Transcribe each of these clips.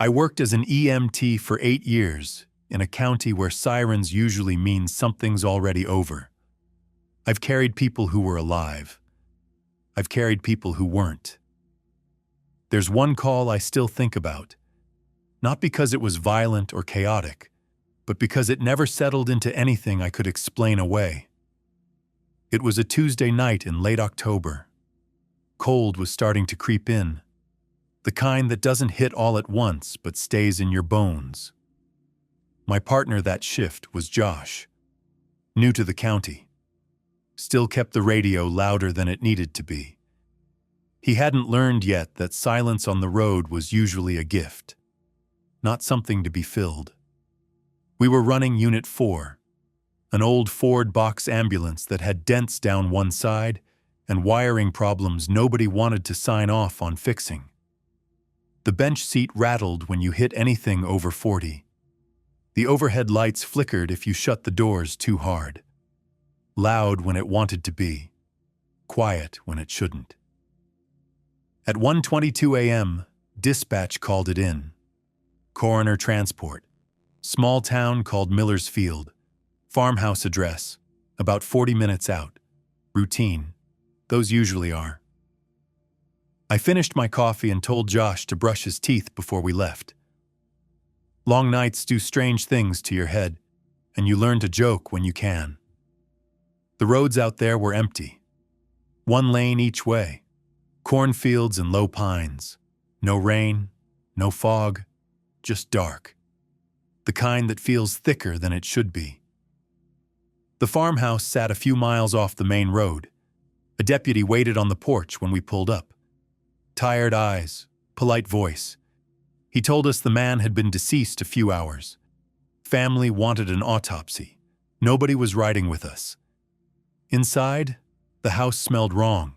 I worked as an EMT for 8 years in a county where sirens usually mean something's already over. I've carried people who were alive. I've carried people who weren't. There's one call I still think about, not because it was violent or chaotic, but because it never settled into anything I could explain away. It was a Tuesday night in late October. Cold was starting to creep in, the kind that doesn't hit all at once but stays in your bones. My partner that shift was Josh, new to the county. Still kept the radio louder than it needed to be. He hadn't learned yet that silence on the road was usually a gift, not something to be filled. We were running Unit 4, an old Ford box ambulance that had dents down one side and wiring problems nobody wanted to sign off on fixing. The bench seat rattled when you hit anything over 40. The overhead lights flickered if you shut the doors too hard. Loud when it wanted to be, quiet when it shouldn't. At 1:22 a.m., dispatch called it in. Coroner transport. Small town called Miller's Field. Farmhouse address, about 40 minutes out. Routine. Those usually are. I finished my coffee and told Josh to brush his teeth before we left. Long nights do strange things to your head, and you learn to joke when you can. The roads out there were empty. One lane each way. Cornfields and low pines. No rain, no fog, just dark. The kind that feels thicker than it should be. The farmhouse sat a few miles off the main road. A deputy waited on the porch when we pulled up. Tired eyes, polite voice. He told us the man had been deceased a few hours. Family wanted an autopsy. Nobody was riding with us. Inside, the house smelled wrong.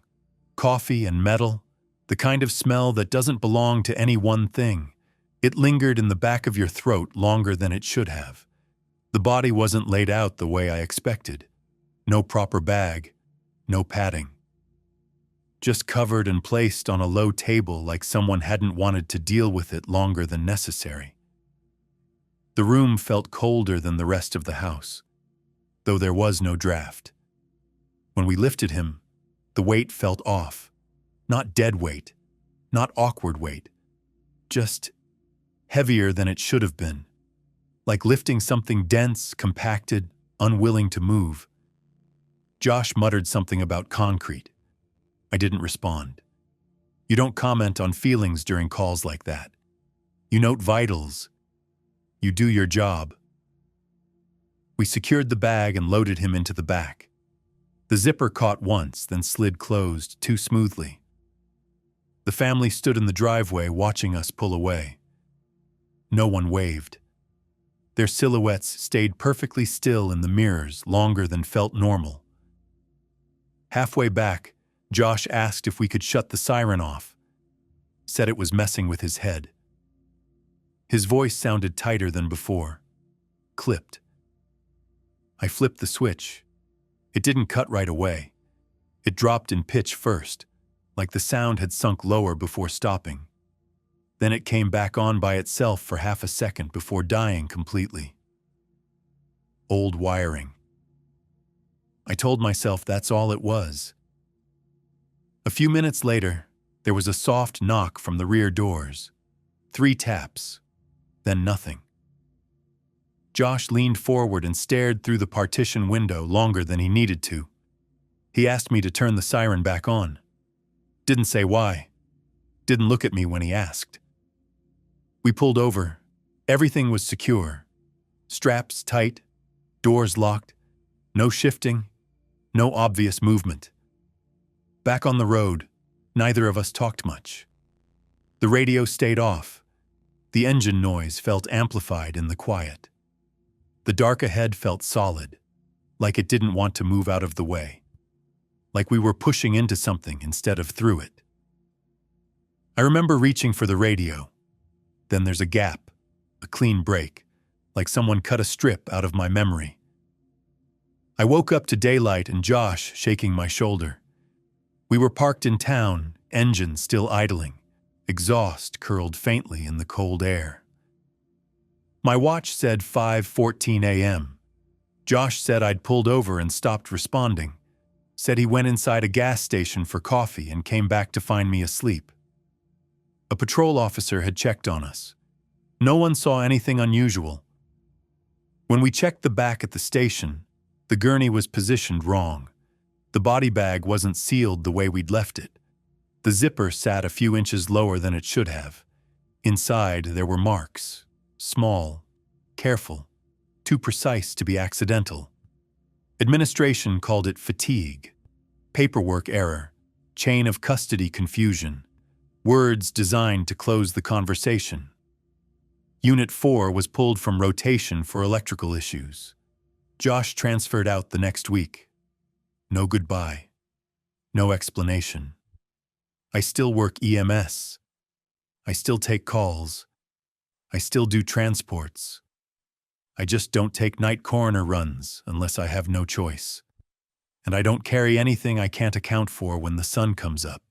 Coffee and metal, the kind of smell that doesn't belong to any one thing. It lingered in the back of your throat longer than it should have. The body wasn't laid out the way I expected. No proper bag, no padding. Just covered and placed on a low table like someone hadn't wanted to deal with it longer than necessary. The room felt colder than the rest of the house, though there was no draft. When we lifted him, the weight felt off. Not dead weight, not awkward weight, just heavier than it should have been, like lifting something dense, compacted, unwilling to move. Josh muttered something about concrete. I didn't respond. You don't comment on feelings during calls like that. You note vitals. You do your job. We secured the bag and loaded him into the back. The zipper caught once, then slid closed too smoothly. The family stood in the driveway watching us pull away. No one waved. Their silhouettes stayed perfectly still in the mirrors longer than felt normal. Halfway back, Josh asked if we could shut the siren off. Said it was messing with his head. His voice sounded tighter than before. Clipped. I flipped the switch. It didn't cut right away. It dropped in pitch first, like the sound had sunk lower before stopping. Then it came back on by itself for half a second before dying completely. Old wiring. I told myself that's all it was. A few minutes later, there was a soft knock from the rear doors. 3 taps, then nothing. Josh leaned forward and stared through the partition window longer than he needed to. He asked me to turn the siren back on. Didn't say why. Didn't look at me when he asked. We pulled over. Everything was secure. Straps tight, doors locked, no shifting, no obvious movement. Back on the road, neither of us talked much. The radio stayed off. The engine noise felt amplified in the quiet. The dark ahead felt solid, like it didn't want to move out of the way. Like we were pushing into something instead of through it. I remember reaching for the radio. Then there's a gap, a clean break, like someone cut a strip out of my memory. I woke up to daylight and Josh shaking my shoulder. We were parked in town, engine still idling. Exhaust curled faintly in the cold air. My watch said 5:14 a.m. Josh said I'd pulled over and stopped responding. Said he went inside a gas station for coffee and came back to find me asleep. A patrol officer had checked on us. No one saw anything unusual. When we checked the back at the station, the gurney was positioned wrong. The body bag wasn't sealed the way we'd left it. The zipper sat a few inches lower than it should have. Inside, there were marks. Small, careful, too precise to be accidental. Administration called it fatigue, paperwork error, chain of custody confusion, words designed to close the conversation. Unit 4 was pulled from rotation for electrical issues. Josh transferred out the next week. No goodbye. No explanation. I still work EMS. I still take calls. I still do transports. I just don't take night coroner runs unless I have no choice. And I don't carry anything I can't account for when the sun comes up.